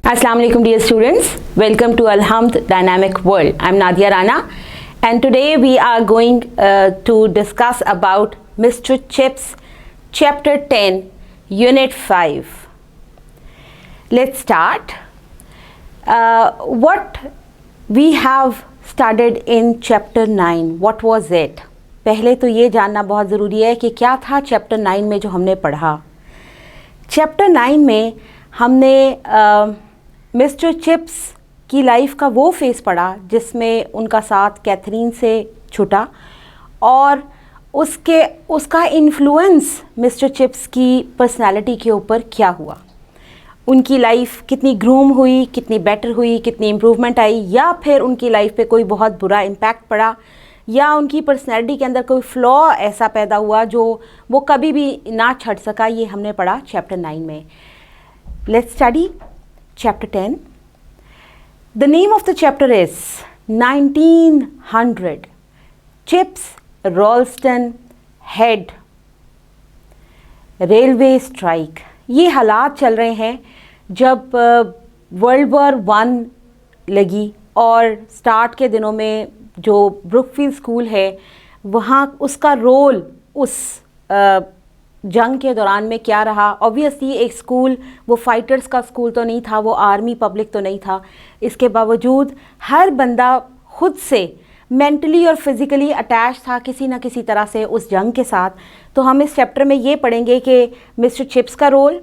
Assalamu alaikum dear students, welcome to Alhamd Dynamic World. I'm Nadia Rana and today we are going to discuss about Mr. Chips chapter 10 unit 5. Let's start. What we have studied in chapter 9, what was it? पहले तो ये जानना बहुत ज़रूरी है कि क्या था चैप्टर 9 में जो हमने पढ़ा. चैप्टर 9 में हमने मिस्टर चिप्स की लाइफ का वो फेज़ पढ़ा जिसमें उनका साथ कैथरीन से छूटा और उसका इन्फ्लुएंस मिस्टर चिप्स की पर्सनालिटी के ऊपर क्या हुआ. उनकी लाइफ कितनी ग्रूम हुई, कितनी बेटर हुई, कितनी इम्प्रूवमेंट आई, या फिर उनकी लाइफ पे कोई बहुत बुरा इम्पैक्ट पड़ा, या उनकी पर्सनैलिटी के अंदर कोई फ्लॉ ऐसा पैदा हुआ जो वो कभी भी ना छट सका. ये हमने पढ़ा चैप्टर 9 में. Let's study chapter 10. The name of the chapter is 1900. Chips Ralston Head. Railway strike. ये हालात चल रहे हैं जब वर्ल्ड वॉर 1 लगी और स्टार्ट के दिनों में जो ब्रुकफील्ड स्कूल है वहाँ उसका रोल उस जंग के दौरान में क्या रहा. ऑब्वियसली एक स्कूल वो फाइटर्स का स्कूल तो नहीं था, वो आर्मी पब्लिक तो नहीं था. इसके बावजूद हर बंदा खुद से मेंटली और फिज़िकली अटैच था किसी ना किसी तरह से उस जंग के साथ. तो हम इस चैप्टर में ये पढ़ेंगे कि मिस्टर चिप्स का रोल,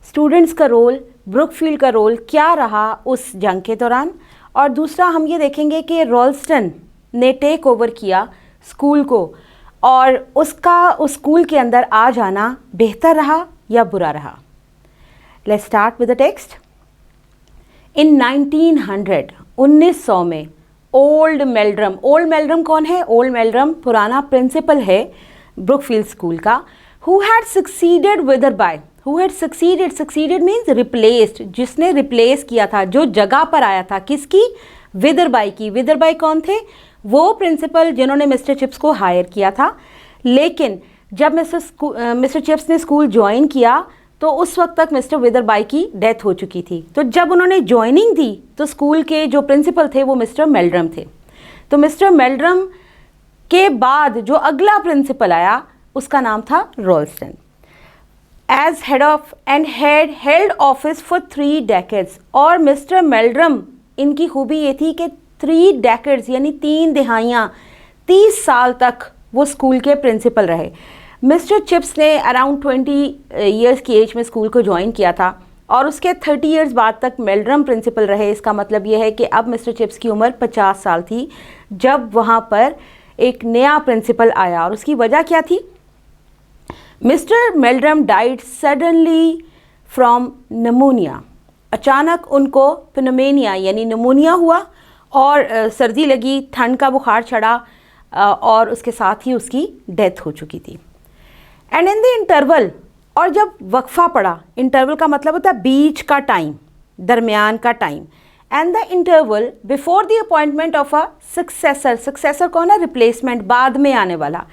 स्टूडेंट्स का रोल, ब्रुकफील्ड का रोल क्या रहा उस जंग के दौरान. और दूसरा हम ये देखेंगे कि रॉल्स्टन ने टेक ओवर किया स्कूल को और उसका उस स्कूल के अंदर आ जाना बेहतर रहा या बुरा रहा. Let's start with the text. In 1900 में ओल्ड मेल्ड्रम कौन है? ओल्ड मेल्ड्रम पुराना प्रिंसिपल है ब्रुकफील्ड स्कूल का. Who had succeeded Wetherby. Who had succeeded means replaced, जिसने रिप्लेस किया था, जो जगह पर आया था. किसकी? विदरबाई की. विदरबाई कौन थे? वो प्रिंसिपल जिन्होंने मिस्टर चिप्स को हायर किया था. लेकिन जब मिस्टर चिप्स ने स्कूल ज्वाइन किया तो उस वक्त तक मिस्टर विदरबाई की डेथ हो चुकी थी. तो जब उन्होंने ज्वाइनिंग दी तो स्कूल के जो प्रिंसिपल थे वो मिस्टर मेल्ड्रम थे. तो मिस्टर मेल्ड्रम के बाद जो अगला प्रिंसिपल आया उसका नाम था Ralston. As head of and held office for 3 decades. और मिस्टर मेल्ड्रम, इनकी खूबी ये थी कि 3 decades यानी 3 दिहाइयाँ, 30 साल तक वो स्कूल के प्रिंसिपल रहे. मिस्टर चिप्स ने अराउंड 20 ईयर्स की एज में स्कूल को ज्वाइन किया था और उसके 30 ईयर्स बाद तक मेल्ड्रम प्रिंसिपल रहे. इसका मतलब ये है कि अब मिस्टर चिप्स की उम्र 50 साल थी जब वहाँ पर एक नया प्रिंसिपल आया. और उसकी वजह क्या थी? Mister Meldrum died suddenly from pneumonia. अचानक उनको पिनोमेनिया यानी निमोनिया हुआ और सर्दी लगी, ठंड का बुखार चढ़ा और उसके साथ ही उसकी डेथ हो चुकी थी. एंड इन द इंटरवल, और जब वक्फा पड़ा, इंटरवल का मतलब होता है बीच का टाइम, दरमियान का time. And the interval before the appointment of a successor. Successor कौन है? रिप्लेसमेंट, बाद में आने वाला.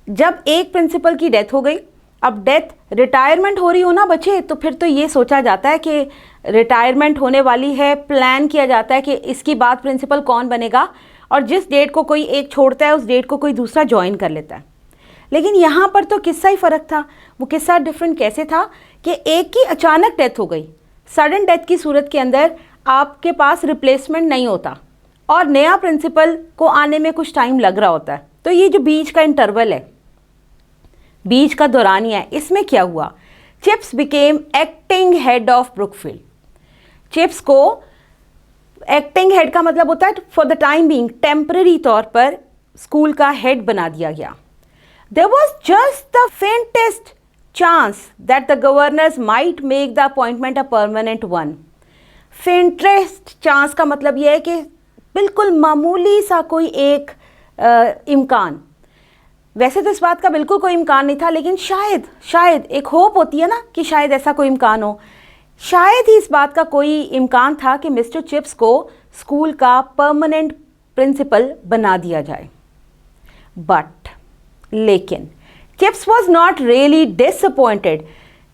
जब एक प्रिंसिपल की डेथ हो गई, अब डेथ रिटायरमेंट हो रही हो ना बच्चे, तो फिर तो ये सोचा जाता है कि रिटायरमेंट होने वाली है, प्लान किया जाता है कि इसकी बाद प्रिंसिपल कौन बनेगा और जिस डेट को कोई एक छोड़ता है उस डेट को कोई दूसरा ज्वाइन कर लेता है. लेकिन यहाँ पर तो किस्सा ही फ़र्क था. वो किस्सा डिफरेंट कैसे था कि एक की अचानक डेथ हो गई. सडन डेथ की सूरत के अंदर आपके पास रिप्लेसमेंट नहीं होता और नया प्रिंसिपल को आने में कुछ टाइम लग रहा होता है. तो ये जो बीच का इंटरवल है, बीच का दौरानिया है, इसमें क्या हुआ? Chips became acting head of Brookfield. Chips को एक्टिंग हेड का मतलब होता है for the time being, temporary तौर पर स्कूल का हेड बना दिया गया. There was just the faintest chance that the governors might make the appointment a permanent one. Faintest chance का मतलब यह है कि बिल्कुल मामूली सा कोई एक इम्कान. वैसे तो इस बात का बिल्कुल कोई इम्कान नहीं था, लेकिन शायद एक होप होती है ना कि शायद ऐसा कोई इम्कान हो. शायद ही इस बात का कोई इम्कान था कि मिस्टर चिप्स को स्कूल का परमानेंट प्रिंसिपल बना दिया जाए. बट लेकिन chips was not really disappointed.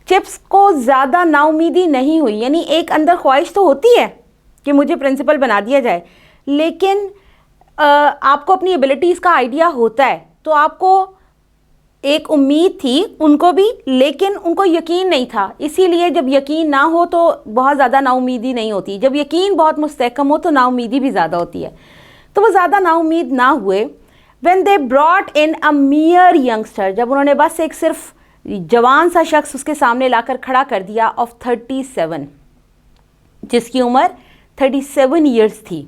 Chips को ज़्यादा नाउमीदी नहीं हुई, यानी एक अंदर ख्वाहिश तो होती है कि मुझे प्रिंसिपल बना दिया जाए, लेकिन आपको अपनी एबिलिटीज़ का आइडिया होता है, तो आपको एक उम्मीद थी उनको भी, लेकिन उनको यकीन नहीं था। इसीलिए जब यकीन ना हो तो बहुत ज़्यादा नाउमीदी नहीं होती, जब यकीन बहुत मुस्तहकम हो तो नाउमीदी भी ज़्यादा होती है। तो वो ज़्यादा नाउमीद ना हुए। When they brought in a मियर youngster, जब उन्होंने बस एक सिर्फ जवान सा शख्स उसके सामने लाकर खड़ा कर दिया, ऑफ 37, जिसकी उम्र 37 ईयर्स थी।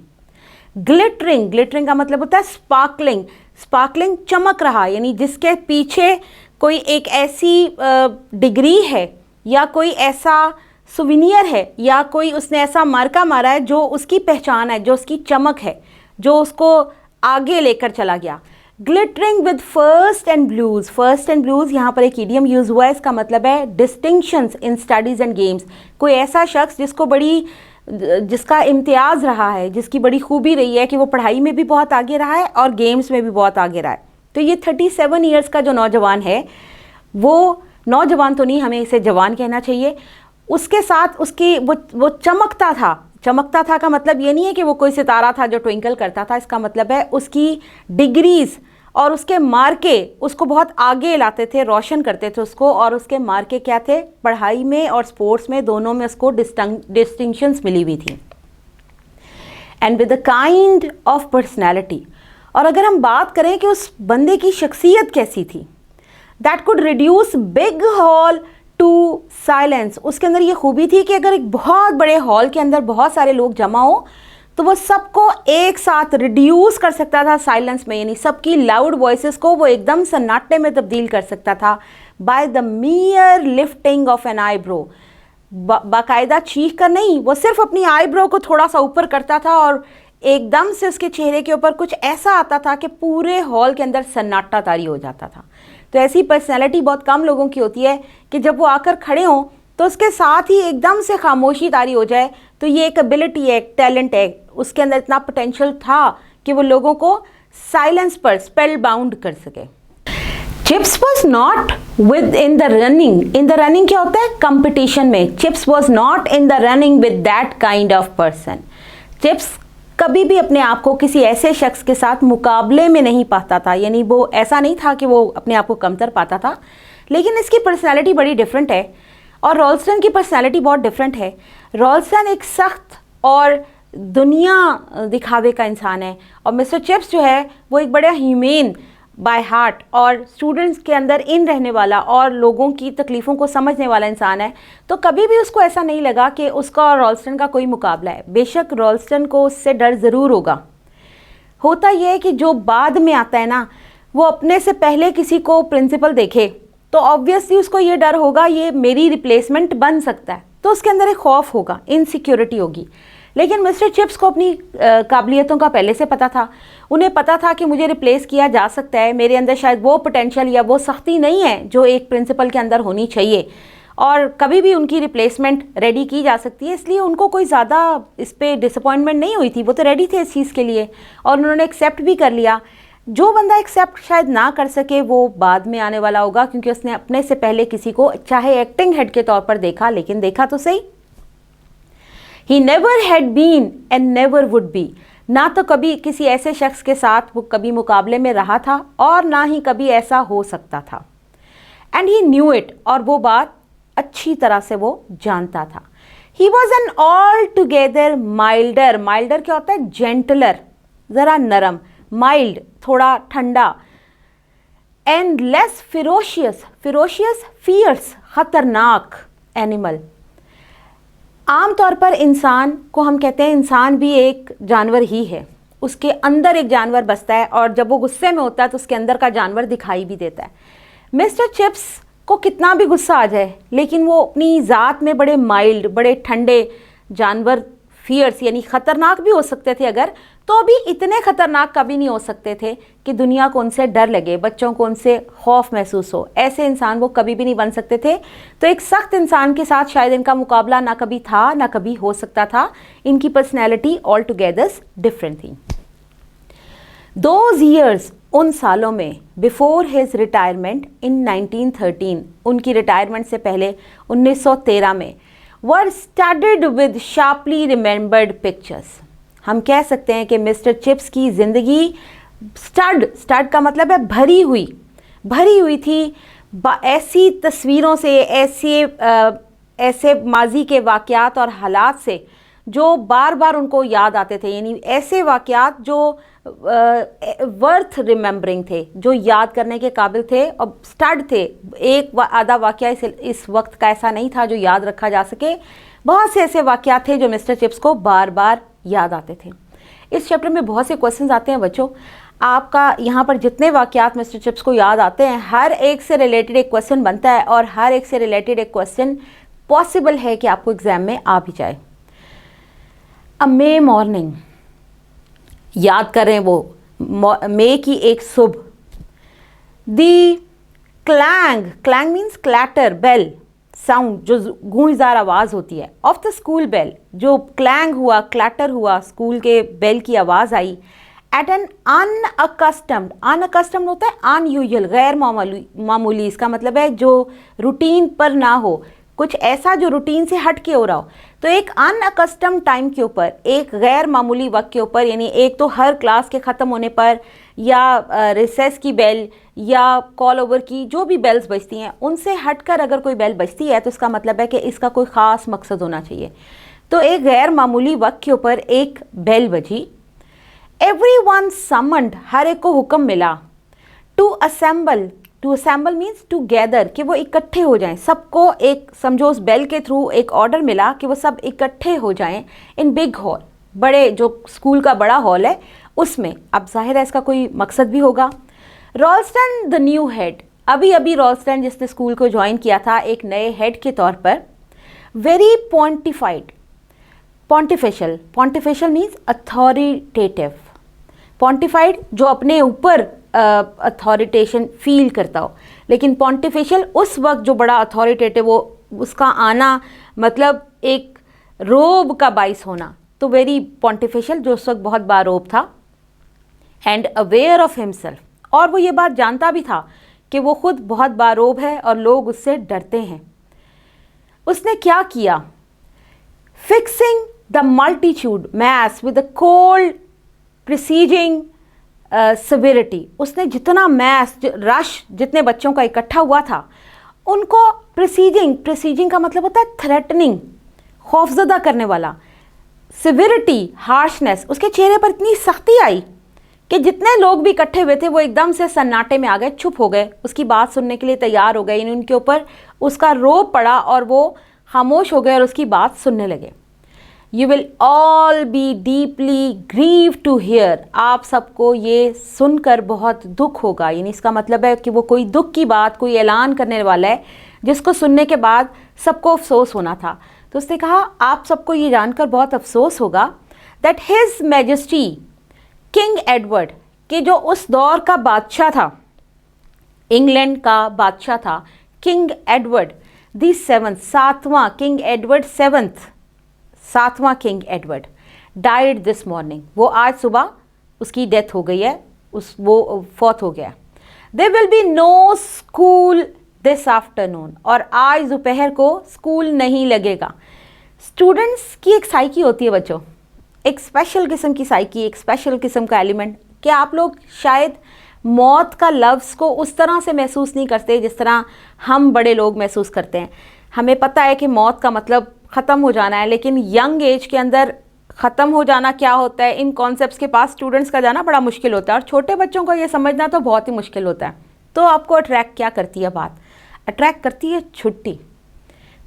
ग्लिटरिंग, ग्लिटरिंग का मतलब होता है स्पार्कलिंग, स्पार्कलिंग चमक रहा, यानी जिसके पीछे कोई एक ऐसी डिग्री है या कोई ऐसा सुविनियर है या कोई उसने ऐसा मार्का मारा है जो उसकी पहचान है, जो उसकी चमक है, जो उसको आगे लेकर चला गया। Glittering with first and blues, first and blues यहाँ पर एक इडियम यूज हुआ है, इसका मतलब है distinctions in studies and games. कोई ऐसा शख्स जिसका इम्तियाज़ रहा है, जिसकी बड़ी खूबी रही है कि वो पढ़ाई में भी बहुत आगे रहा है और गेम्स में भी बहुत आगे रहा है। तो ये 37 ईयर्स का जो नौजवान है, वो नौजवान तो नहीं, हमें इसे जवान कहना चाहिए, उसके साथ उसकी वो चमकता था। चमकता था का मतलब ये नहीं है कि वो कोई सितारा था जो ट्विंकल करता था, इसका मतलब है उसकी डिग्रीज और उसके मार्के उसको बहुत आगे लाते थे, रोशन करते थे उसको, और उसके मार्के क्या थे, पढ़ाई में और स्पोर्ट्स में दोनों में उसको डिस्टिंक्शंस मिली हुई थी। And with the kind of personality, और अगर हम बात करें कि उस बंदे की शख्सियत कैसी थी, that could reduce big hall to silence, उसके अंदर ये खूबी थी कि अगर एक बहुत बड़े हॉल के अंदर बहुत सारे लोग जमा हो तो वो सबको एक साथ रिड्यूस कर सकता था साइलेंस में, यानी सबकी लाउड वॉइसेस को वो एकदम सन्नाटे में तब्दील कर सकता था by the mere lifting of an eyebrow. बाकायदा चीख कर नहीं, वो सिर्फ अपनी आईब्रो को थोड़ा सा ऊपर करता था और एकदम से उसके चेहरे के ऊपर कुछ ऐसा आता था कि पूरे हॉल के अंदर सन्नाटा तारी हो जाता था। तो ऐसी पर्सनैलिटी बहुत कम लोगों की होती है कि जब वो आकर खड़े हों तो उसके साथ ही एकदम से खामोशी तारी हो जाए। तो ये एक एबिलिटी है, एक टैलेंट है, उसके अंदर इतना पोटेंशियल था कि वो लोगों को साइलेंस पर स्पेल बाउंड कर सके। Chips was not with in the running, in the running क्या होता है, कंपटीशन में। Chips was not in the running with that kind of person. Chips कभी भी अपने आप को किसी ऐसे शख्स के साथ मुकाबले में नहीं पाता था, यानी वो ऐसा नहीं था कि वो अपने आप को कमतर पाता था, लेकिन इसकी पर्सनैलिटी बड़ी डिफरेंट है और रॉल्स्टन की पर्सनैलिटी बहुत डिफरेंट है। रॉल्स्टन एक सख्त और दुनिया दिखावे का इंसान है और मिस्टर चिप्स जो है वो एक बड़ा ह्यूमेन बाय हार्ट और स्टूडेंट्स के अंदर इन रहने वाला और लोगों की तकलीफ़ों को समझने वाला इंसान है। तो कभी भी उसको ऐसा नहीं लगा कि उसका और रॉल्स्टन का कोई मुकाबला है। बेशक रॉल्स्टन को उससे डर ज़रूर होगा। होता यह है कि जो बाद में आता है ना, वो अपने से पहले किसी को प्रिंसिपल देखे तो ऑब्वियसली उसको ये डर होगा ये मेरी रिप्लेसमेंट बन सकता है, तो उसके अंदर एक खौफ होगा, इनसिक्योरिटी होगी। लेकिन मिस्टर चिप्स को अपनी काबिलियतों का पहले से पता था। उन्हें पता था कि मुझे रिप्लेस किया जा सकता है, मेरे अंदर शायद वो पोटेंशियल या वो सख्ती नहीं है जो एक प्रिंसिपल के अंदर होनी चाहिए और कभी भी उनकी रिप्लेसमेंट रेडी की जा सकती है। इसलिए उनको कोई ज़्यादा इस पर डिसअपॉइंटमेंट नहीं हुई थी, वो तो रेडी थे इस चीज़ के लिए और उन्होंने एक्सेप्ट भी कर लिया। जो बंदा एक्सेप्ट शायद ना कर सके वो बाद में आने वाला होगा, क्योंकि उसने अपने से पहले किसी को चाहे एक्टिंग हेड के तौर पर देखा, लेकिन देखा तो सही। He never had been and never would be, ना तो कभी किसी ऐसे शख्स के साथ वो कभी मुकाबले में रहा था और ना ही कभी ऐसा हो सकता था। And he knew it, और वो बात अच्छी तरह से वो जानता था। He was an altogether milder, milder क्या होता है, gentler, ज़रा नरम, mild थोड़ा ठंडा, and less ferocious, ferocious fierce खतरनाक एनिमल। आम तौर पर इंसान को हम कहते हैं इंसान भी एक जानवर ही है, उसके अंदर एक जानवर बसता है और जब वो गुस्से में होता है तो उसके अंदर का जानवर दिखाई भी देता है। मिस्टर चिप्स को कितना भी गुस्सा आ जाए लेकिन वो अपनी ज़ात में बड़े माइल्ड, बड़े ठंडे जानवर, फियर्स यानी ख़तरनाक भी हो सकते थे अगर, तो भी इतने ख़तरनाक कभी नहीं हो सकते थे कि दुनिया को उनसे डर लगे, बच्चों को उनसे खौफ महसूस हो। ऐसे इंसान वो कभी भी नहीं बन सकते थे। तो एक सख्त इंसान के साथ शायद इनका मुकाबला ना कभी था ना कभी हो सकता था। इनकी पर्सनैलिटी ऑल टुगेदर डिफरेंट थी। दोज ईयर्स, उन सालों में बिफोर हिज रिटायरमेंट इन 1913, उनकी रिटायरमेंट से पहले 1913 में, were studied with sharply remembered pictures. हम कह सकते हैं कि मिस्टर चिप्स की ज़िंदगी स्टड का मतलब है भरी हुई थी ऐसी तस्वीरों से, ऐसे माजी के वाक़यात और हालात से जो बार बार उनको याद आते थे, यानी ऐसे वाक़यात जो वर्थ रिमेंबरिंग थे, जो याद करने के काबिल थे और स्टड थे। एक आधा वाक़या इस वक्त का ऐसा नहीं था जो याद रखा जा सके। बहुत से ऐसे वाक़यात थे जो मिस्टर चिप्स को बार बार याद आते थे। इस चैप्टर में बहुत से क्वेश्चंस आते हैं बच्चों। आपका यहाँ पर जितने वाक़यात मिस्टर चिप्स को याद आते हैं, हर एक से रिलेटेड एक क्वेश्चन बनता है और हर एक से रिलेटेड एक क्वेश्चन पॉसिबल है कि आपको एग्ज़ाम में आ भी जाए। अ मे मॉर्निंग, याद करें वो मई की एक सुबह। The clang means clatter, bell sound जो गूंजदार आवाज़ होती है, ऑफ द स्कूल बेल, जो क्लैंग हुआ, क्लैटर हुआ, स्कूल के बेल की आवाज़ आई। एट एन अनअकस्टम्ड होता है अनयूजुअल, गैर मामूली, इसका मतलब है जो रूटीन पर ना हो, कुछ ऐसा जो रूटीन से हट के हो रहा हो। तो एक अनअकस्टम्ड टाइम के ऊपर, एक गैर मामूली वक्त के ऊपर, यानी एक तो हर क्लास के ख़त्म होने पर या रिसेस की बेल या कॉल ओवर की जो भी बेल्स बजती हैं, उनसे हटकर अगर कोई बेल बजती है तो इसका मतलब है कि इसका कोई ख़ास मकसद होना चाहिए। तो एक गैर मामूली वक्त के ऊपर एक बेल बजी। एवरीवन समन्ड, हर एक को हुक्म मिला। To assemble means to gather, कि वो इकट्ठे हो जाएं। सबको एक, समझो उस बेल के थ्रू एक ऑर्डर मिला कि वो सब इकट्ठे हो जाएं इन बिग हॉल, बड़े जो स्कूल का बड़ा हॉल है उसमें। अब जाहिर है इसका कोई मकसद भी होगा। रॉल्स्टन द न्यू हेड, अभी रॉल्स्टन जिसने स्कूल को ज्वाइन किया था एक नए हेड के तौर पर, वेरी पॉन्टिफिशियल मीन्स अथॉरिटेटिव, पॉन्टिफाइड जो अपने ऊपर अथॉरिटेशन फील करता हो, लेकिन पॉन्टिफिशियल उस वक्त जो बड़ा अथॉरिटेटिव हो, उसका आना मतलब एक रोब का बाइस होना। तो वेरी पॉन्टिफिशियल जो उस वक्त बहुत बारोब था। एंड अवेयर ऑफ हिमसेल्फ, और वो ये बात जानता भी था कि वो खुद बहुत बारोब है और लोग उससे डरते हैं। उसने क्या किया? Fixing the multitude mess with the cold precising severity, उसने जितना मैस रश जितने बच्चों का इकट्ठा हुआ था उनको प्रिसीजिंग का मतलब होता है थ्रेटनिंग, खौफजदा करने वाला, सिविरिटी हार्शनेस, उसके चेहरे पर इतनी सख्ती आई कि जितने लोग भी इकट्ठे हुए थे वो एकदम से सन्नाटे में आ गए, चुप हो गए, उसकी बात सुनने के लिए तैयार हो गए। उनके ऊपर उसका रोब पड़ा और वो खामोश हो गए और उसकी बात सुनने लगे। You will all be deeply grieved to hear, आप सबको ये सुनकर बहुत दुख होगा, यानी इसका मतलब है कि वो कोई दुख की बात, कोई ऐलान करने वाला है जिसको सुनने के बाद सबको अफसोस होना था। तो उसने कहा आप सबको ये जानकर बहुत अफसोस होगा that his majesty king Edward, कि जो उस दौर का बादशाह था, इंग्लैंड का बादशाह था किंग एडवर्ड दी सेवंथ, सातवां किंग एडवर्ड सेवंथ, सातवां king Edward, died this morning, वो आज सुबह उसकी डेथ हो गई है, वो फौत हो गया। There will be no school this afternoon, और आज दोपहर को स्कूल नहीं लगेगा। स्टूडेंट्स की एक साइकी होती है बच्चों, एक स्पेशल किस्म की साइकी, एक स्पेशल किस्म का एलिमेंट, कि आप लोग शायद मौत का लफ्ज़ को उस तरह से महसूस नहीं करते जिस तरह हम बड़े लोग महसूस करते हैं। हमें पता है कि मौत का मतलब ख़त्म हो जाना है, लेकिन यंग एज के अंदर ख़त्म हो जाना क्या होता है, इन कॉन्सेप्ट्स के पास स्टूडेंट्स का जाना बड़ा मुश्किल होता है, और छोटे बच्चों को ये समझना तो बहुत ही मुश्किल होता है। तो आपको अट्रैक्ट क्या करती है बात? अट्रैक्ट करती है छुट्टी।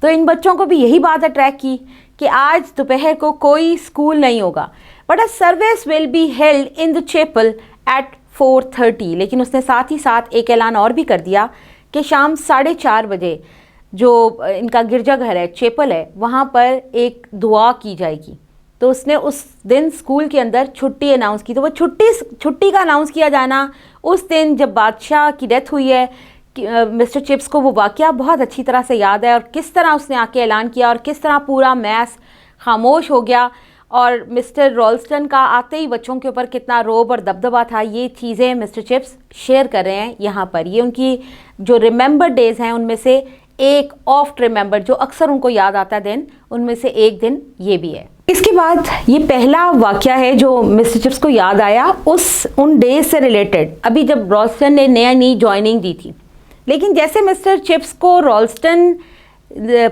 तो इन बच्चों को भी यही बात अट्रैक्ट की कि आज दोपहर को कोई स्कूल नहीं होगा, but a service will be held in the chapel at 4:30। लेकिन उसने साथ ही साथ एक ऐलान और भी कर दिया कि शाम 4:30 बजे जो इनका गिरजाघर है, चैपल है, वहाँ पर एक दुआ की जाएगी। तो उसने उस दिन स्कूल के अंदर छुट्टी अनाउंस की। तो वो छुट्टी का अनाउंस किया जाना उस दिन जब बादशाह की डेथ हुई है, मिस्टर चिप्स को वो वाक़या बहुत अच्छी तरह से याद है, और किस तरह उसने आके ऐलान किया और किस तरह पूरा मैस खामोश हो गया और मिस्टर रॉल्स्टन का आते ही बच्चों के ऊपर कितना रोब और दबदबा था, ये चीज़ें मिस्टर चिप्स शेयर कर रहे हैं यहाँ पर। ये उनकी जो रिमेंबर डेज़ हैं उनमें से एक, ऑफ्ट रिमेंबर, जो अक्सर उनको याद आता है दिन, उनमें से एक दिन ये भी है। इसके बाद ये पहला वाक़या है जो मिस्टर चिप्स को याद आया उन डेज से रिलेटेड, अभी जब रॉल्स्टन ने नई ज्वाइनिंग दी थी। लेकिन जैसे मिस्टर चिप्स को रॉल्स्टन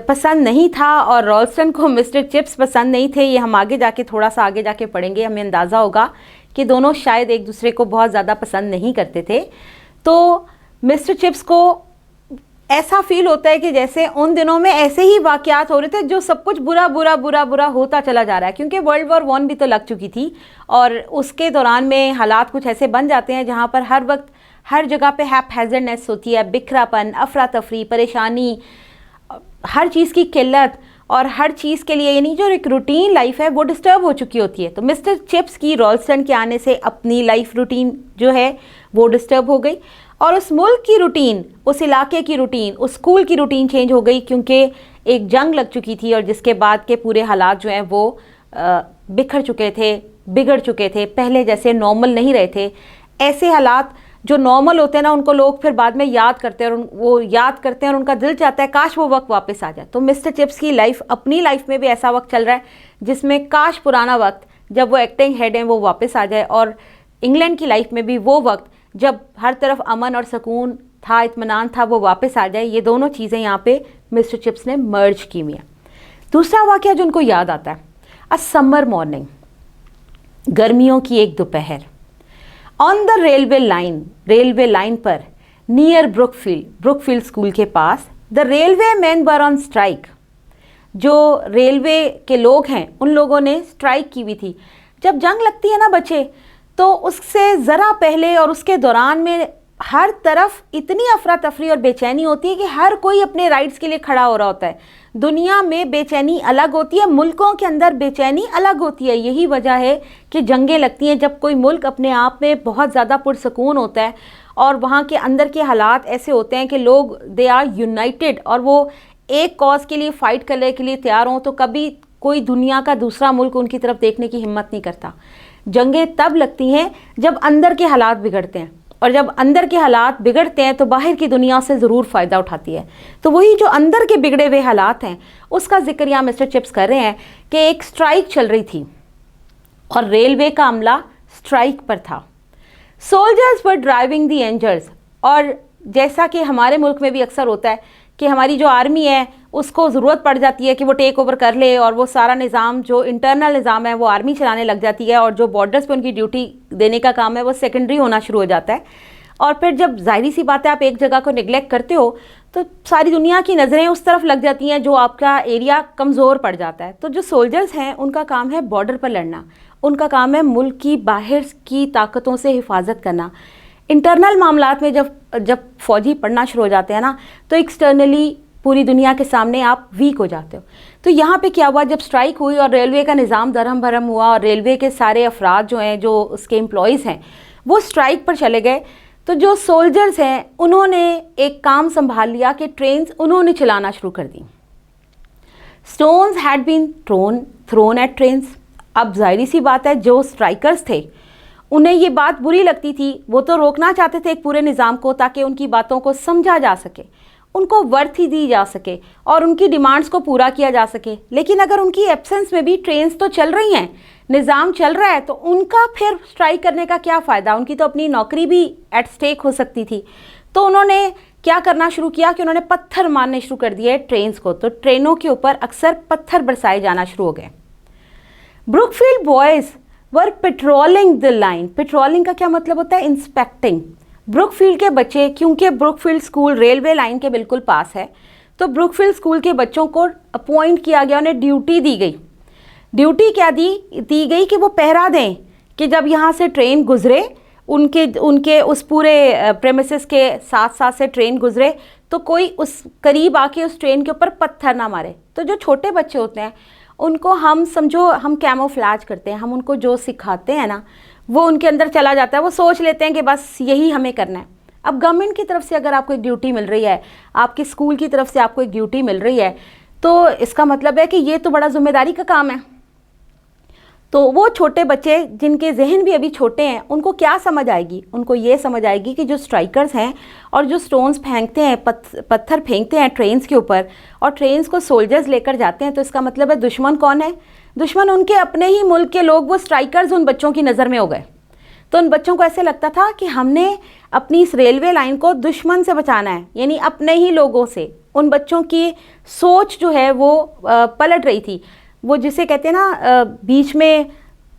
पसंद नहीं था और रॉल्स्टन को मिस्टर चिप्स पसंद नहीं थे, ये हम आगे जाके थोड़ा सा आगे जाके पढ़ेंगे, हमें अंदाज़ा होगा कि दोनों शायद एक दूसरे को बहुत ज़्यादा पसंद नहीं करते थे। तो मिस्टर चिप्स को ऐसा फील होता है कि जैसे उन दिनों में ऐसे ही वाक़यात हो रहे थे जो सब कुछ बुरा बुरा बुरा बुरा होता चला जा रहा है, क्योंकि वर्ल्ड वॉर 1 भी तो लग चुकी थी और उसके दौरान में हालात कुछ ऐसे बन जाते हैं जहाँ पर हर वक्त हर जगह पे हैज़ार्डनेस होती है, बिखरापन, अफरा तफरी, परेशानी, हर चीज़ की किल्लत और हर चीज़ के लिए यानी जो एक रूटीन लाइफ है वो डिस्टर्ब हो चुकी होती है। तो मिस्टर चिप्स की रॉल्स्टन के आने से अपनी लाइफ रूटीन जो है वो डिस्टर्ब हो गई और उस मुल्क की रूटीन, उस इलाके की रूटीन, उस स्कूल की रूटीन चेंज हो गई, क्योंकि एक जंग लग चुकी थी और जिसके बाद के पूरे हालात जो हैं वो बिखर चुके थे, बिगड़ चुके थे, पहले जैसे नॉर्मल नहीं रहे थे। ऐसे हालात जो नॉर्मल होते हैं ना, उनको लोग फिर बाद में याद करते हैं और वो याद करते हैं और उनका दिल चाहता है काश वो वक्त वापस आ जाए। तो मिस्टर चिप्स की लाइफ, अपनी लाइफ में भी ऐसा वक्त चल रहा है जिसमें काश पुराना वक्त जब वो एक्टिंग हेड हैं वो वापस आ जाए, और इंग्लैंड की लाइफ में भी वो वक्त जब हर तरफ अमन और सुकून था, इत्मीनान था, वो वापस आ जाए। ये दोनों चीज़ें यहाँ पे मिस्टर चिप्स ने मर्ज की हुई हैं। दूसरा वाक़या जो उनको याद आता है, अ समर मॉर्निंग, गर्मियों की एक दोपहर, ऑन द रेलवे लाइन पर नियर ब्रुकफील्ड स्कूल के पास, the railway man were on strike. जो रेलवे के लोग हैं उन लोगों ने स्ट्राइक की हुई थी। जब जंग लगती है ना बच्चे, तो उससे ज़रा पहले और उसके दौरान में हर तरफ इतनी अफरा तफरी और बेचैनी होती है कि हर कोई अपने राइट्स के लिए खड़ा हो रहा होता है। दुनिया में बेचैनी अलग होती है, मुल्कों के अंदर बेचैनी अलग होती है। यही वजह है कि जंगें लगती हैं जब कोई मुल्क अपने आप में बहुत ज़्यादा पुरसकून होता है और वहाँ के अंदर के हालात ऐसे होते हैं कि लोग दे आर यूनाइटेड और वो एक कॉज के लिए फ़ाइट करने के लिए तैयार हों, तो कभी कोई दुनिया का दूसरा मुल्क उनकी तरफ देखने की हिम्मत नहीं करता। जंगें तब लगती हैं जब अंदर के हालात बिगड़ते हैं, और जब अंदर के हालात बिगड़ते हैं तो बाहर की दुनिया से ज़रूर फ़ायदा उठाती है। तो वही जो अंदर के बिगड़े हुए हालात हैं उसका जिक्र यहाँ मिस्टर चिप्स कर रहे हैं कि एक स्ट्राइक चल रही थी और रेलवे का अमला स्ट्राइक पर था। सोल्जर्स वर ड्राइविंग दी एंजर्स, और जैसा कि हमारे मुल्क में भी अक्सर होता है कि हमारी जो आर्मी है उसको ज़रूरत पड़ जाती है कि वो टेक ओवर कर ले और वो सारा निज़ाम, जो इंटरनल निज़ाम है वो आर्मी चलाने लग जाती है, और जो बॉर्डर्स पे उनकी ड्यूटी देने का काम है वो सेकेंडरी होना शुरू हो जाता है। और फिर जब जाहिर सी बात है आप एक जगह को निगलेक्ट करते हो तो सारी दुनिया की नज़रें उस तरफ लग जाती हैं, जो आपका एरिया कमज़ोर पड़ जाता है। तो जो सोल्जर्स हैं उनका काम है बॉर्डर पर लड़ना, उनका काम है मुल्क की बाहर की ताकतों से हिफाजत करना। इंटरनल मामलात में जब फ़ौजी पढ़ना शुरू हो जाते हैं ना, तो एक्सटर्नली पूरी दुनिया के सामने आप वीक हो जाते हो। तो यहाँ पे क्या हुआ, जब स्ट्राइक हुई और रेलवे का निज़ाम दरहम भरम हुआ और रेलवे के सारे अफराद जो हैं, जो उसके एम्प्लॉयज़ हैं, वो स्ट्राइक पर चले गए, तो जो सोल्जर्स हैं उन्होंने एक काम संभाल लिया कि ट्रेन्स उन्होंने चलाना शुरू कर दी। Stones had been thrown at trains. अब जाहिर सी बात है जो स्ट्राइकर्स थे उन्हें ये बात बुरी लगती थी, वो तो रोकना चाहते थे एक पूरे निज़ाम को ताकि उनकी बातों को समझा जा सके, उनको वर्थ ही दी जा सके और उनकी डिमांड्स को पूरा किया जा सके। लेकिन अगर उनकी एब्सेंस में भी ट्रेन्स तो चल रही हैं, निज़ाम चल रहा है, तो उनका फिर स्ट्राइक करने का क्या फ़ायदा, उनकी तो अपनी नौकरी भी एट स्टेक हो सकती थी। तो उन्होंने क्या करना शुरू किया कि उन्होंने पत्थर मारने शुरू कर दिए ट्रेन्स को। तो ट्रेनों के ऊपर अक्सर पत्थर बरसाए जाना शुरू हो गए। Brookfield boys were patrolling the line. Patrolling का क्या मतलब होता है, इंस्पेक्टिंग। ब्रुकफील्ड के बच्चे, क्योंकि ब्रुकफील्ड स्कूल रेलवे लाइन के बिल्कुल पास है, तो ब्रुकफील्ड स्कूल के बच्चों को अपॉइंट किया गया, उन्हें ड्यूटी दी गई। ड्यूटी क्या दी गई कि वो पहरा दें कि जब यहाँ से ट्रेन गुजरे, उनके उस पूरे प्रेमिसेस के साथ साथ से ट्रेन गुजरे, तो कोई उस करीब आके उस ट्रेन के ऊपर पत्थर ना मारे। तो जो छोटे बच्चे होते हैं उनको हम समझो हम कैमोफ्लेज करते हैं, हम उनको जो सिखाते हैं ना वो उनके अंदर चला जाता है, वो सोच लेते हैं कि बस यही हमें करना है। अब गवर्नमेंट की तरफ से अगर आपको एक ड्यूटी मिल रही है, आपके स्कूल की तरफ से आपको एक ड्यूटी मिल रही है, तो इसका मतलब है कि ये तो बड़ा जिम्मेदारी का काम है। तो वो छोटे बच्चे जिनके जहन भी अभी छोटे हैं उनको क्या समझ आएगी? उनको ये समझ आएगी कि जो स्ट्राइकर्स हैं और जो स्टोन्स फेंकते हैं, पत्थर फेंकते हैं ट्रेन्स के ऊपर और ट्रेन्स को सोल्जर्स लेकर जाते हैं, तो इसका मतलब है दुश्मन कौन है? दुश्मन उनके अपने ही मुल्क के लोग, वो स्ट्राइकर्स उन बच्चों की नज़र में हो गए। तो उन बच्चों को ऐसे लगता था कि हमने अपनी इस रेलवे लाइन को दुश्मन से बचाना है, यानी अपने ही लोगों से। उन बच्चों की सोच जो है वो पलट रही थी। वो जिसे कहते हैं ना बीच में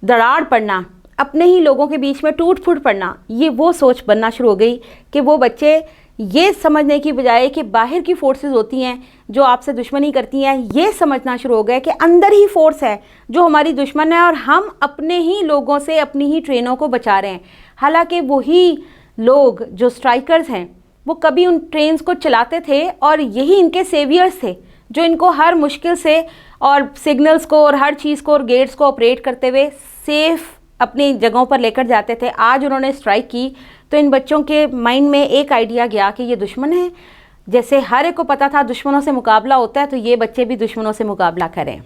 दरार पड़ना, अपने ही लोगों के बीच में टूट फूट पड़ना, ये वो सोच बनना शुरू हो गई कि वो बच्चे ये समझने की बजाय कि बाहर की फोर्सेस होती हैं जो आपसे दुश्मनी करती हैं, ये समझना शुरू हो गए कि अंदर ही फोर्स है जो हमारी दुश्मन है और हम अपने ही लोगों से अपनी ही ट्रेनों को बचा रहे हैं। हालांकि वही लोग जो स्ट्राइकर्स हैं वो कभी उन ट्रेन्स को चलाते थे और यही इनके सेवियर्स थे जो इनको हर मुश्किल से और सिग्नल्स को और हर चीज़ को और गेट्स को ऑपरेट करते हुए सेफ अपनी जगहों पर लेकर जाते थे। आज उन्होंने स्ट्राइक की तो इन बच्चों के माइंड में एक आइडिया गया कि ये दुश्मन है। जैसे हर एक को पता था दुश्मनों से मुकाबला होता है, तो ये बच्चे भी दुश्मनों से मुकाबला करें।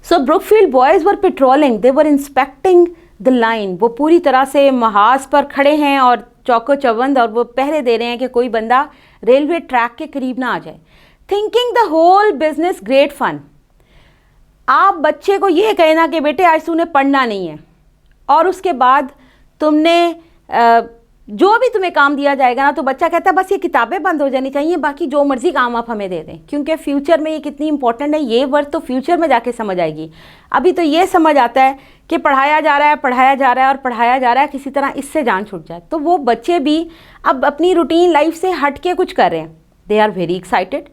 So Brookfield boys were patrolling, they were inspecting the line. वो पूरी तरह से महाज पर खड़े हैं और चौको चौबंद, और वो पहरे दे रहे हैं कि कोई बंदा रेलवे ट्रैक के करीब ना आ जाए। Thinking the whole business great fun. आप बच्चे को ये कहना कि बेटे आज तूने पढ़ना नहीं है और उसके बाद तुमने जो भी तुम्हें काम दिया जाएगा ना, तो बच्चा कहता है बस ये किताबें बंद हो जानी चाहिए, बाकी जो मर्जी काम आप हमें दे दें, क्योंकि फ्यूचर में ये कितनी इंपॉर्टेंट है, ये वर्ड तो फ्यूचर में जाके समझ आएगी। अभी तो ये समझ आता है कि पढ़ाया जा रहा है, पढ़ाया जा रहा है और पढ़ाया जा रहा है, किसी तरह इससे जान छूट जाए। तो वो बच्चे भी अब अपनी रूटीन लाइफ से हट के कुछ कर रहे हैं। दे आर वेरी एक्साइटेड,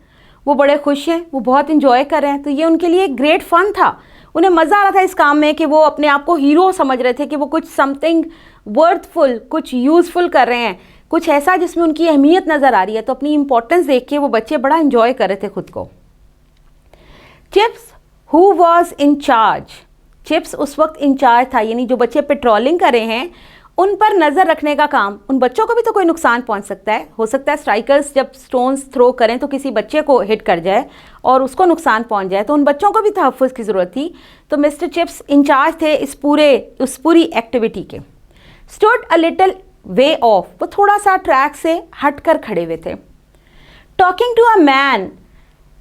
वो बड़े खुश हैं, वो बहुत इंजॉय कर रहे हैं। तो ये उनके लिए ग्रेट फन था, उन्हें मज़ा आ रहा था इस काम में कि वो अपने आप को हीरो समझ रहे थे कि वो कुछ समथिंग वर्थफुल, कुछ यूज़फुल कर रहे हैं, कुछ ऐसा जिसमें उनकी अहमियत नज़र आ रही है। तो अपनी इंपॉर्टेंस देख के वो बच्चे बड़ा इंजॉय कर रहे थे खुद को। Chips who was in charge, chips उस वक्त इंचार्ज था, यानी जो बच्चे पेट्रोलिंग कर रहे हैं उन पर नज़र रखने का काम। उन बच्चों को भी तो कोई नुकसान पहुंच सकता है, हो सकता है स्ट्राइकर्स जब स्टोन्स थ्रो करें तो किसी बच्चे को हिट कर जाए और उसको नुकसान पहुंच जाए, तो उन बच्चों को भी तहफ़्फ़ुज़ की ज़रूरत थी। तो मिस्टर चिप्स इंचार्ज थे उस पूरी एक्टिविटी के। Stood a little way of, वो थोड़ा सा ट्रैक से हट कर खड़े हुए थे। Talking to a man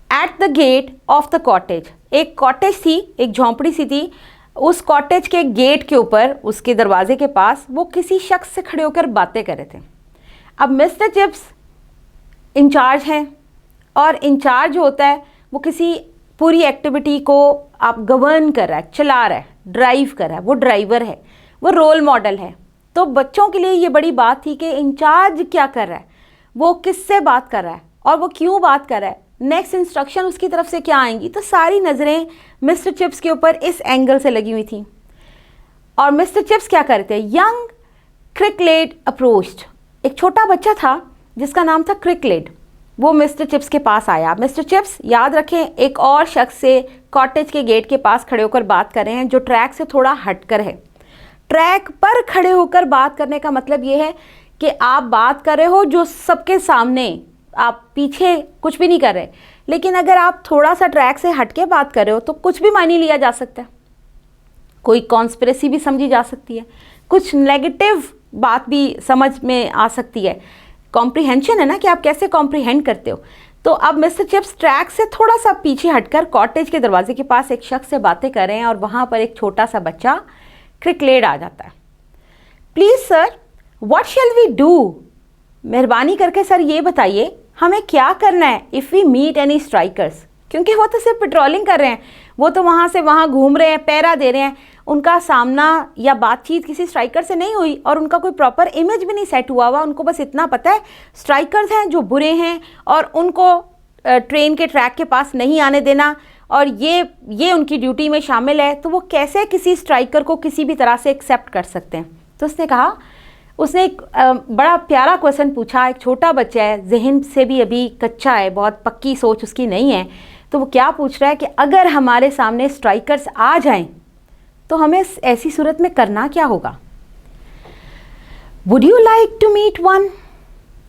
at the gate of the cottage, एक कॉटेज थी, एक झोंपड़ी सी थी, उस कॉटेज के गेट के ऊपर, उसके दरवाजे के पास वो किसी शख्स से खड़े होकर बातें कर रहे थे। अब मिस्टर चिप्स इंचार्ज हैं और इंचार्ज होता है वो किसी पूरी एक्टिविटी को आप गवर्न कर रहा है, चला रहा है, ड्राइव कर रहा है, वो ड्राइवर है, वो रोल मॉडल है। तो बच्चों के लिए ये बड़ी बात थी कि इंचार्ज क्या कर रहा है, वो किससे बात कर रहा है और वो क्यों बात कर रहा है, नेक्स्ट इंस्ट्रक्शन उसकी तरफ से क्या आएंगी। तो सारी नज़रें मिस्टर चिप्स के ऊपर इस एंगल से लगी हुई थी। और मिस्टर चिप्स क्या करते हैं, यंग क्रिकलेट अप्रोच्ड, एक छोटा बच्चा था जिसका नाम था क्रिकलेट, वो मिस्टर चिप्स के पास आया। मिस्टर चिप्स, याद रखें, एक और शख्स से कॉटेज के गेट के पास खड़े होकर बात कर रहे हैं जो ट्रैक से थोड़ा हटकर है। ट्रैक पर खड़े होकर बात करने का मतलब ये है कि आप बात कर रहे हो जो सबके सामने, आप पीछे कुछ भी नहीं कर रहे, लेकिन अगर आप थोड़ा सा ट्रैक से हटके बात कर रहे हो तो कुछ भी मानी लिया जा सकता है, कोई कॉन्स्पिरेसी भी समझी जा सकती है, कुछ नेगेटिव बात भी समझ में आ सकती है। कॉम्प्रिहेंशन है ना कि आप कैसे कॉम्प्रिहेंड करते हो। तो अब मिस्टर चिप्स ट्रैक से थोड़ा सा पीछे हटकर कॉटेज के दरवाजे के पास एक शख्स से बातें कर रहे हैं और वहाँ पर एक छोटा सा बच्चा क्रिकलेट आ जाता है। Please sir, what shall we do, मेहरबानी करके सर ये बताइए हमें क्या करना है if we meet any strikers, क्योंकि वो तो सिर्फ पेट्रोलिंग कर रहे हैं, वो तो वहाँ से वहाँ घूम रहे हैं, पहरा दे रहे हैं, उनका सामना या बातचीत किसी स्ट्राइकर से नहीं हुई और उनका कोई प्रॉपर इमेज भी नहीं सेट हुआ हुआ। उनको बस इतना पता है स्ट्राइकर्स हैं जो बुरे हैं और उनको ट्रेन के ट्रैक के पास नहीं आने देना और ये उनकी ड्यूटी में शामिल है। तो वो कैसे किसी स्ट्राइकर को किसी भी तरह से एक्सेप्ट कर सकते हैं। तो उसने एक बड़ा प्यारा क्वेश्चन पूछा। एक छोटा बच्चा है, जहन से भी अभी कच्चा है, बहुत पक्की सोच उसकी नहीं है। तो वो क्या पूछ रहा है कि अगर हमारे सामने स्ट्राइकर्स आ जाएं तो हमें ऐसी सूरत में करना क्या होगा। Would you like to meet one,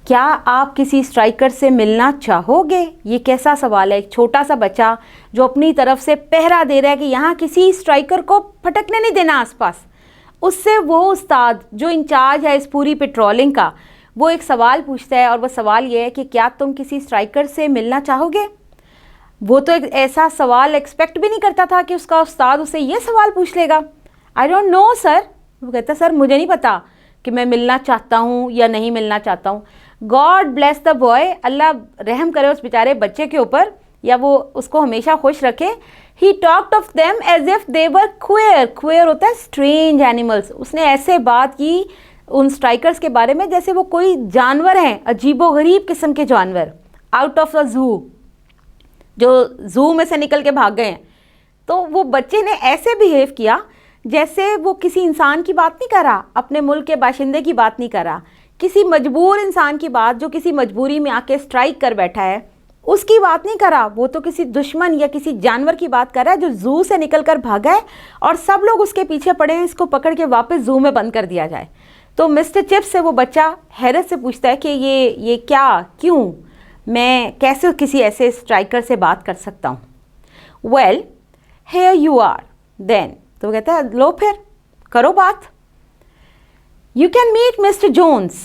क्या आप किसी स्ट्राइकर से मिलना चाहोगे? ये कैसा सवाल है। एक छोटा सा बच्चा जो अपनी तरफ से पहरा दे रहा है कि यहाँ किसी स्ट्राइकर को फटकने नहीं देना आसपास, उससे वो उस्ताद जो इंचार्ज है इस पूरी पेट्रोलिंग का, वो एक सवाल पूछता है और वो सवाल ये है कि क्या तुम किसी स्ट्राइकर से मिलना चाहोगे? वो तो एक ऐसा सवाल एक्सपेक्ट भी नहीं करता था कि उसका उस्ताद उसे ये सवाल पूछ लेगा। I don't know sir. वो कहता सर मुझे नहीं पता कि मैं मिलना चाहता हूँ या नहीं मिलना चाहता हूँ। गॉड ब्लेस द बॉय, अल्लाह रहम करे उस बेचारे बच्चे के ऊपर, या वो उसको हमेशा खुश रखे। He talked of them as if they were queer. Queer होता है स्ट्रेंज एनिमल्स। उसने ऐसे बात की उन स्ट्राइकर्स के बारे में जैसे वो कोई जानवर हैं, अजीबोगरीब किस्म के जानवर, आउट ऑफ द जू, जो जू में से निकल के भाग गए हैं। तो वो बच्चे ने ऐसे बिहेव किया जैसे वो किसी इंसान की बात नहीं कर रहा, अपने मुल्क के बाशिंदे की बात नहीं कर रहा, किसी मजबूर इंसान की बात जो किसी मजबूरी में आके स्ट्राइक कर बैठा है उसकी बात नहीं कर रहा। वो तो किसी दुश्मन या किसी जानवर की बात कर रहा है जो जू से निकल कर भागा है और सब लोग उसके पीछे पड़े हैं, इसको पकड़ के वापस जू में बंद कर दिया जाए। तो मिस्टर चिप्स से वो बच्चा हैरत से पूछता है कि ये क्या, क्यों, मैं कैसे किसी ऐसे स्ट्राइकर से बात कर सकता हूँ? Well here you are then. तो वो कहता है लो फिर करो बात। You can meet Mr Jones.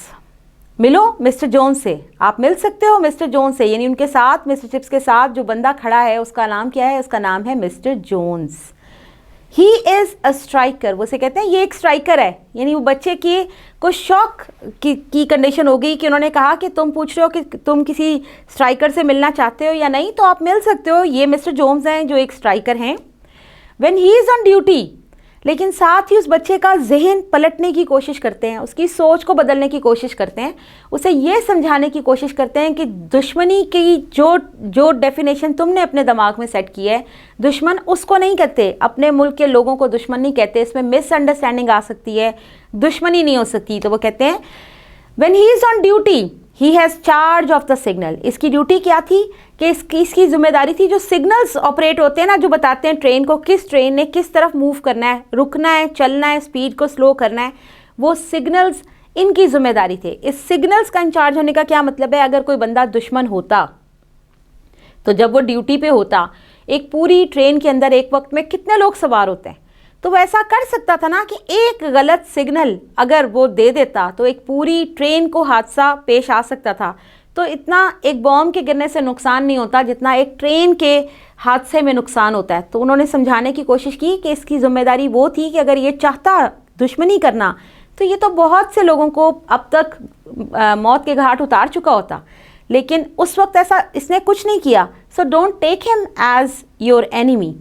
मिलो मिस्टर जोन्स से, आप मिल सकते हो मिस्टर जोन्स से। यानी उनके साथ, मिस्टर चिप्स के साथ जो बंदा खड़ा है उसका नाम क्या है? उसका नाम है Mr Jones. He is a striker. वो से कहते हैं ये एक स्ट्राइकर है। यानी वो बच्चे की को शौक की कंडीशन हो गई कि उन्होंने कहा कि तुम पूछ रहे हो कि तुम किसी स्ट्राइकर से मिलना चाहते हो या नहीं, तो आप मिल सकते हो। ये मिस्टर जोन्स हैं जो एक स्ट्राइकर हैं। When he is on duty, लेकिन साथ ही उस बच्चे का जहन पलटने की कोशिश करते हैं, उसकी सोच को बदलने की कोशिश करते हैं, उसे ये समझाने की कोशिश करते हैं कि दुश्मनी की जो डेफिनेशन तुमने अपने दिमाग में सेट की है, दुश्मन उसको नहीं कहते, अपने मुल्क के लोगों को दुश्मन नहीं कहते, इसमें मिसअंडरस्टैंडिंग आ सकती है, दुश्मनी नहीं हो सकती। तो वो कहते हैं when he is on duty he has charge of the signal. इसकी ड्यूटी क्या थी कि इसकी जिम्मेदारी थी जो सिग्नल्स ऑपरेट होते हैं ना, जो बताते हैं ट्रेन को किस ट्रेन ने किस तरफ मूव करना है, रुकना है, चलना है, स्पीड को स्लो करना है, वो सिग्नल्स इनकी जिम्मेदारी थे। इस सिग्नल्स का इंचार्ज होने का क्या मतलब है? अगर कोई बंदा दुश्मन होता तो जब वो ड्यूटी पे होता, एक पूरी ट्रेन के अंदर एक वक्त में कितने लोग सवार होते हैं, तो वो ऐसा कर सकता था ना कि एक गलत सिग्नल अगर वो दे देता तो एक पूरी ट्रेन को हादसा पेश आ सकता था। तो इतना एक बॉम्ब के गिरने से नुकसान नहीं होता जितना एक ट्रेन के हादसे में नुकसान होता है। तो उन्होंने समझाने की कोशिश की कि इसकी जिम्मेदारी वो थी कि अगर ये चाहता दुश्मनी करना तो ये तो बहुत से लोगों को अब तक मौत के घाट उतार चुका होता, लेकिन उस वक्त ऐसा इसने कुछ नहीं किया। So don't take him as your enemy.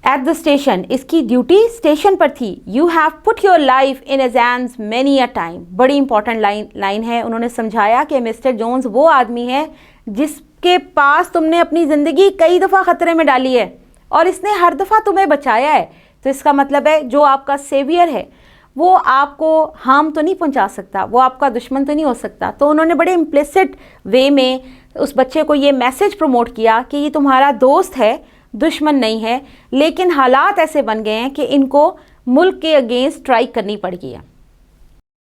At the station, इसकी ड्यूटी स्टेशन पर थी। You have put your life in his hands many a time. बड़ी इंपॉर्टेंट लाइन है। उन्होंने समझाया कि मिस्टर जोन्स वो आदमी है जिसके पास तुमने अपनी ज़िंदगी कई दफ़ा ख़तरे में डाली है और इसने हर दफ़ा तुम्हें बचाया है। तो इसका मतलब है जो आपका सेवियर है वो आपको हार्म तो नहीं पहुंचा सकता, वो आपका दुश्मन तो नहीं हो सकता। तो उन्होंने बड़े इम्प्लिसिट वे में उस बच्चे को ये मैसेज प्रमोट किया कि ये तुम्हारा दोस्त है, दुश्मन नहीं है, लेकिन हालात ऐसे बन गए हैं कि इनको मुल्क के अगेंस्ट स्ट्राइक करनी पड़ गई है।